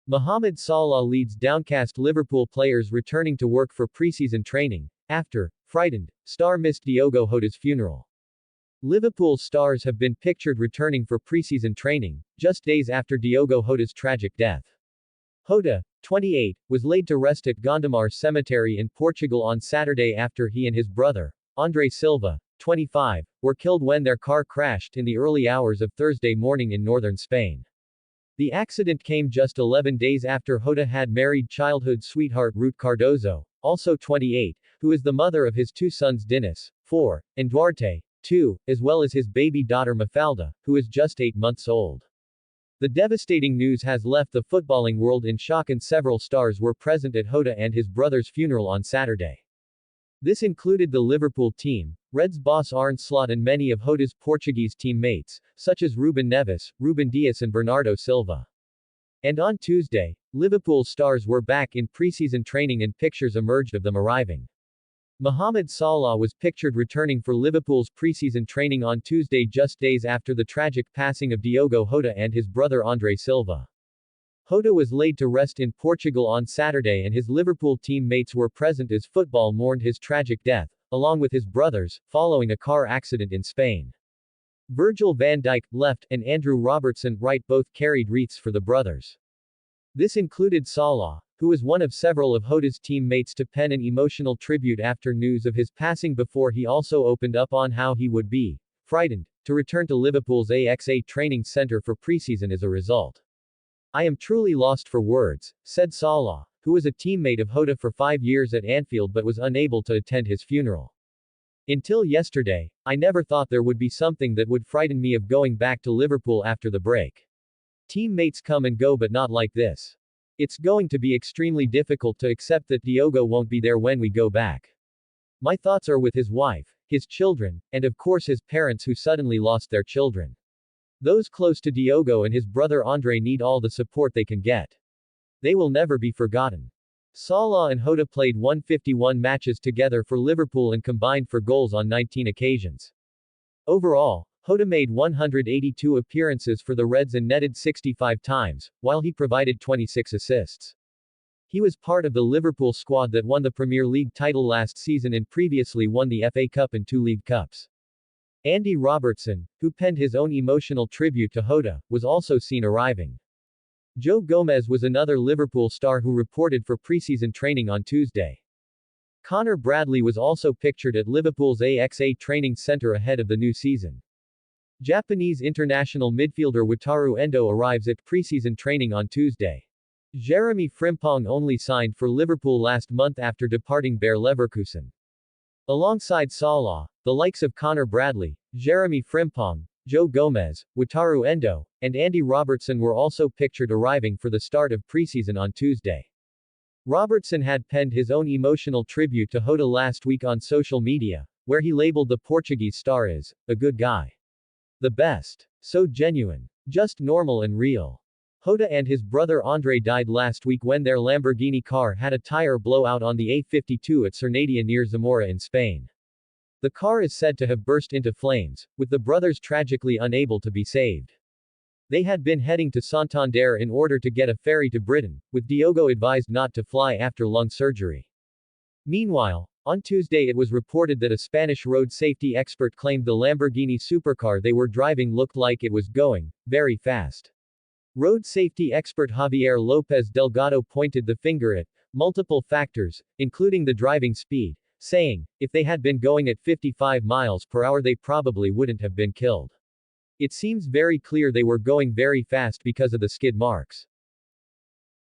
Mohamed Salah leads Downcast Liverpool players returning to work for preseason training, after, frightened, star missed Diogo Jota's funeral. Liverpool stars have been pictured returning for preseason training, just days after Diogo Jota's tragic death. Jota, 28, was laid to rest at Gondomar Cemetery in Portugal on Saturday after he and his brother, Andre Silva, 25, were killed when their car crashed in the early hours of Thursday morning in northern Spain. The accident came just 11 days after Jota had married childhood sweetheart Ruth Cardozo, also 28, who is the mother of his two sons Diniz, 4, and Duarte, 2, as well as his baby daughter Mafalda, who is just 8 months old. The devastating news has left the footballing world in shock, and several stars were present at Jota and his brother's funeral on Saturday. This included the Liverpool team, Reds boss Arnold and many of Jota's Portuguese teammates, such as Ruben Neves, Ruben Dias and Bernardo Silva. And on Tuesday, Liverpool stars were back in preseason training and pictures emerged of them arriving. Mohamed Salah was pictured returning for Liverpool's preseason training on Tuesday, just days after the tragic passing of Diogo Jota and his brother Andre Silva. Jota was laid to rest in Portugal on Saturday and his Liverpool teammates were present as football mourned his tragic death, along with his brothers, following a car accident in Spain. Virgil van Dijk, left, and Andrew Robertson, right, both carried wreaths for the brothers. This included Salah, who was one of several of Jota's teammates to pen an emotional tribute after news of his passing. Before he also opened up on how he would be frightened to return to Liverpool's AXA training center for preseason as a result. "I am truly lost for words," said Salah, who was a teammate of Jota for 5 years at Anfield but was unable to attend his funeral. "Until yesterday, I never thought there would be something that would frighten me of going back to Liverpool after the break. Teammates come and go but not like this. It's going to be extremely difficult to accept that Diogo won't be there when we go back. My thoughts are with his wife, his children, and of course his parents who suddenly lost their children. Those close to Diogo and his brother Andre need all the support they can get. They will never be forgotten." Salah and Jota played 151 matches together for Liverpool and combined for goals on 19 occasions. Overall, Jota made 182 appearances for the Reds and netted 65 times, while he provided 26 assists. He was part of the Liverpool squad that won the Premier League title last season and previously won the FA Cup and 2 League Cups. Andy Robertson, who penned his own emotional tribute to Jota, was also seen arriving. Joe Gomez was another Liverpool star who reported for preseason training on Tuesday. Connor Bradley was also pictured at Liverpool's AXA training center ahead of the new season. Japanese international midfielder Wataru Endo arrives at preseason training on Tuesday. Jeremy Frimpong only signed for Liverpool last month after departing Bayer Leverkusen. Alongside Salah, the likes of Connor Bradley, Jeremy Frimpong, Joe Gomez, Wataru Endo, and Andy Robertson were also pictured arriving for the start of preseason on Tuesday. Robertson had penned his own emotional tribute to Jota last week on social media, where he labeled the Portuguese star as a good guy. The best. So genuine. Just normal and real. Jota and his brother Andre died last week when their Lamborghini car had a tire blowout on the A52 at Cernadia near Zamora in Spain. The car is said to have burst into flames, with the brothers tragically unable to be saved. They had been heading to Santander in order to get a ferry to Britain, with Diogo advised not to fly after lung surgery. Meanwhile, on Tuesday it was reported that a Spanish road safety expert claimed the Lamborghini supercar they were driving looked like it was going very fast. Road safety expert Javier Lopez Delgado pointed the finger at multiple factors, including the driving speed, saying, if they had been going at 55 miles per hour they probably wouldn't have been killed. It seems very clear they were going very fast because of the skid marks.